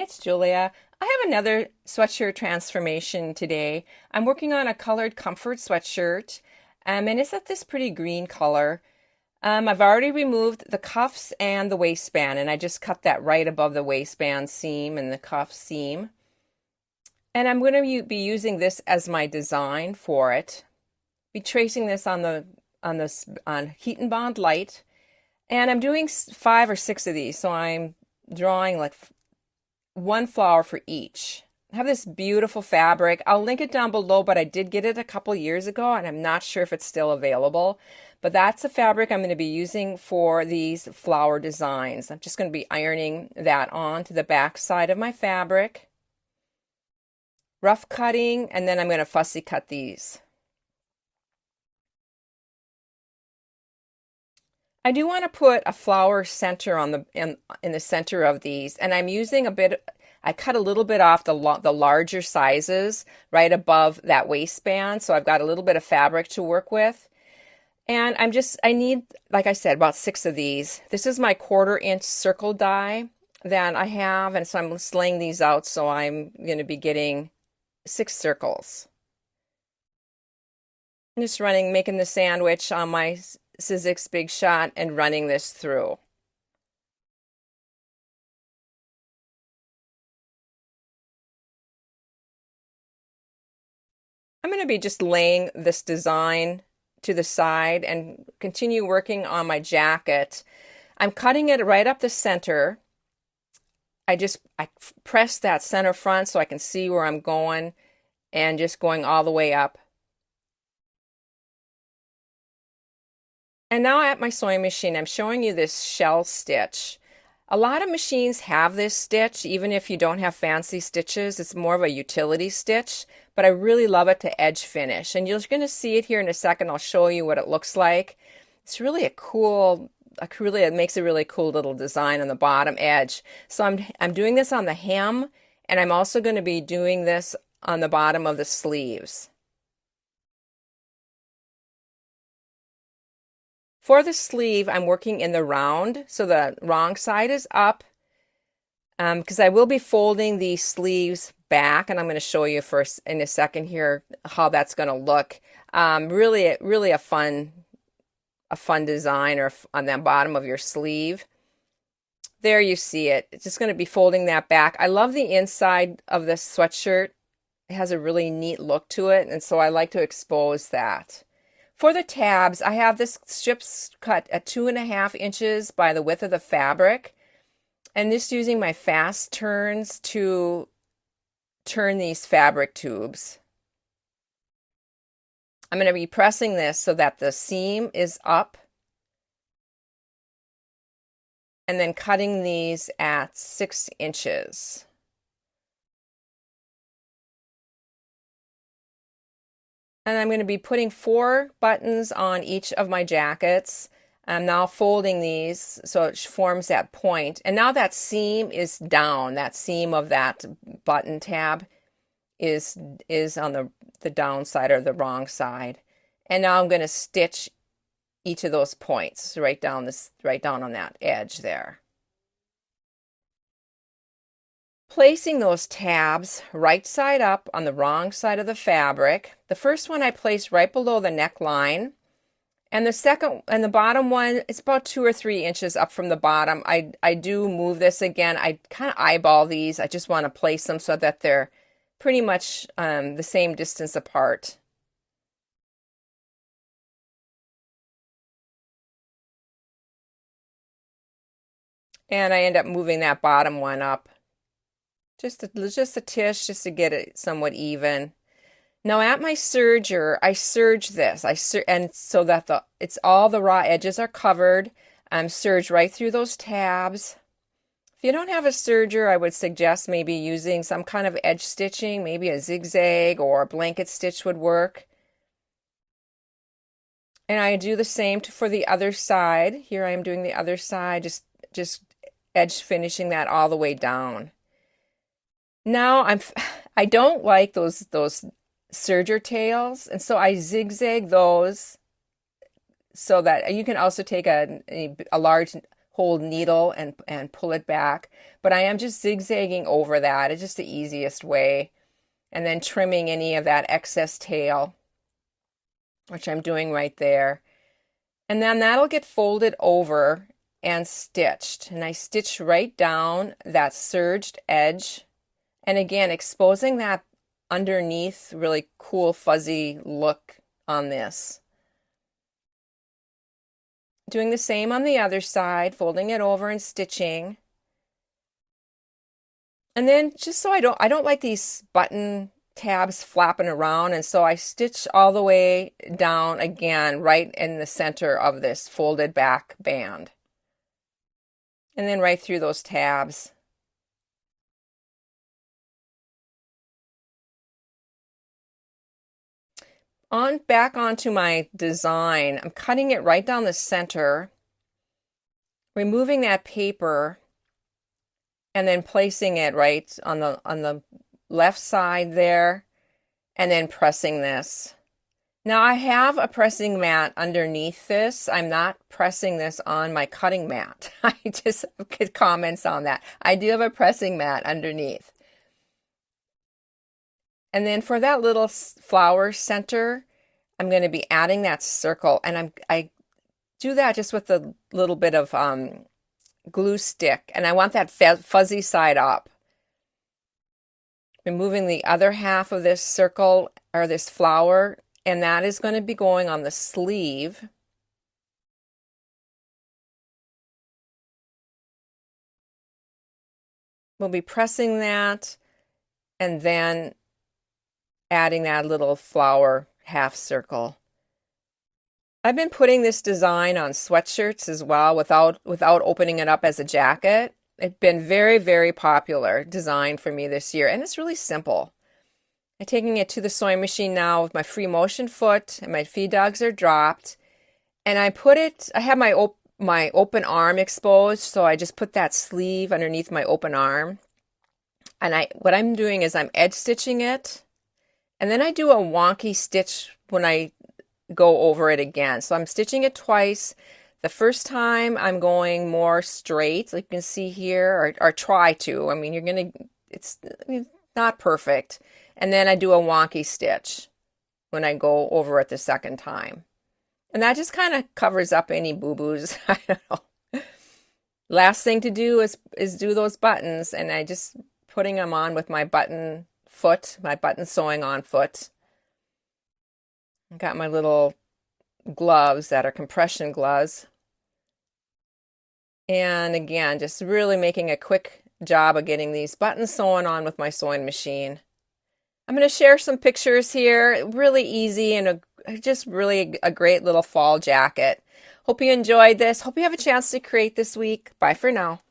it's Julia. I have another sweatshirt transformation today. I'm working on a colored comfort sweatshirt, and it's at this pretty green color. I've already removed the cuffs and the waistband, and I just cut that right above the waistband seam and the cuff seam. And I'm going to be using this as my design for it. Be tracing this on Heat and Bond Light, and I'm doing 5 or 6 of these, so I'm drawing like one flower for each. I have this beautiful fabric. I'll link it down below, but I did get it a couple years ago, and I'm not sure if it's still available. But that's the fabric I'm going to be using for these flower designs. I'm just going to be ironing that on to the back side of my fabric, rough cutting, and then I'm going to fussy cut these. I do want to put a flower center on in the center of these, and I'm using a bit. I cut a little bit off the larger sizes right above that waistband, so I've got a little bit of fabric to work with. And I need, like I said, about 6 of these. This is my 1/4-inch circle die that I have, and so I'm laying these out, so I'm going to be getting 6 circles. I'm just making the sandwich on my Sizzix Big Shot and running this through. I'm going to be just laying this design to the side and continue working on my jacket. I'm cutting it right up the center. I press that center front so I can see where I'm going and just going all the way up. And now at my sewing machine, I'm showing you this shell stitch. A lot of machines have this stitch, even if you don't have fancy stitches. It's more of a utility stitch, but I really love it to edge finish. And you're going to see it here in a second. I'll show you what it looks like. It's really it makes a really cool little design on the bottom edge. So I'm doing this on the hem, and I'm also going to be doing this on the bottom of the sleeves. For the sleeve, I'm working in the round, so the wrong side is up, because I will be folding the sleeves back, and I'm going to show you first in a second here how that's going to look. Really a fun design on the bottom of your sleeve. There you see it. It's just going to be folding that back. I love the inside of this sweatshirt. It has a really neat look to it, and so I like to expose that. For the tabs, I have this strips cut at 2.5 inches by the width of the fabric, and just using my fast turns to turn these fabric tubes. I'm going to be pressing this so that the seam is up, and then cutting these at 6 inches. And I'm going to be putting 4 buttons on each of my jackets. I'm now folding these so it forms that point. And now that seam is down. That seam of that button tab is on the down side or the wrong side. And now I'm going to stitch each of those points right down on that edge there. Placing those tabs right side up on the wrong side of the fabric. The first one I placed right below the neckline, and the second and the bottom one, it's about 2 or 3 inches up from the bottom. I do move this again. I kind of eyeball these. I just want to place them so that they're pretty much the same distance apart. And I end up moving that bottom one up. Just a tish, just to get it somewhat even. Now at my serger, I serge this. And so that it's all the raw edges are covered. Serge right through those tabs. If you don't have a serger, I would suggest maybe using some kind of edge stitching, maybe a zigzag or a blanket stitch would work. And I do the same for the other side. Here I am doing the other side, just edge finishing that all the way down. Now I don't like those serger tails, and so I zigzag those so that you can also take a large hold needle and pull it back, but I am just zigzagging over that. It's just the easiest way. And then trimming any of that excess tail, which I'm doing right there. And then that'll get folded over and stitched. And I stitch right down that serged edge. And again, exposing that underneath really cool fuzzy look on this. Doing the same on the other side, folding it over and stitching. And then just so I don't like these button tabs flapping around, and so I stitch all the way down again right in the center of this folded back band. And then right through those tabs. Back onto my design, I'm cutting it right down the center, removing that paper, and then placing it right on the left side there, and then pressing this. Now I have a pressing mat underneath this. I'm not pressing this on my cutting mat. I just get comments on that. I do have a pressing mat underneath. And then for that little flower center, I'm going to be adding that circle, and I do that just with a little bit of glue stick, and I want that fuzzy side up. Removing the other half of this circle or this flower, and that is going to be going on the sleeve. We'll be pressing that and then adding that little flower half circle. I've been putting this design on sweatshirts as well without opening it up as a jacket. It's been very, very popular design for me this year, and it's really simple. I'm taking it to the sewing machine now with my free motion foot, and my feed dogs are dropped. And I have my open arm exposed, so I just put that sleeve underneath my open arm. And what I'm doing is I'm edge stitching it, and then I do a wonky stitch when I go over it again. So I'm stitching it twice. The first time I'm going more straight, like you can see here, or try to. I mean, it's not perfect. And then I do a wonky stitch when I go over it the second time. And that just kind of covers up any boo-boos. I don't know. Last thing to do is do those buttons, and I just putting them on with my button foot, my button sewing on foot. I got my little gloves that are compression gloves. And again, just really making a quick job of getting these buttons sewn on with my sewing machine. I'm going to share some pictures here. Really easy and just really a great little fall jacket. Hope you enjoyed this. Hope you have a chance to create this week. Bye for now.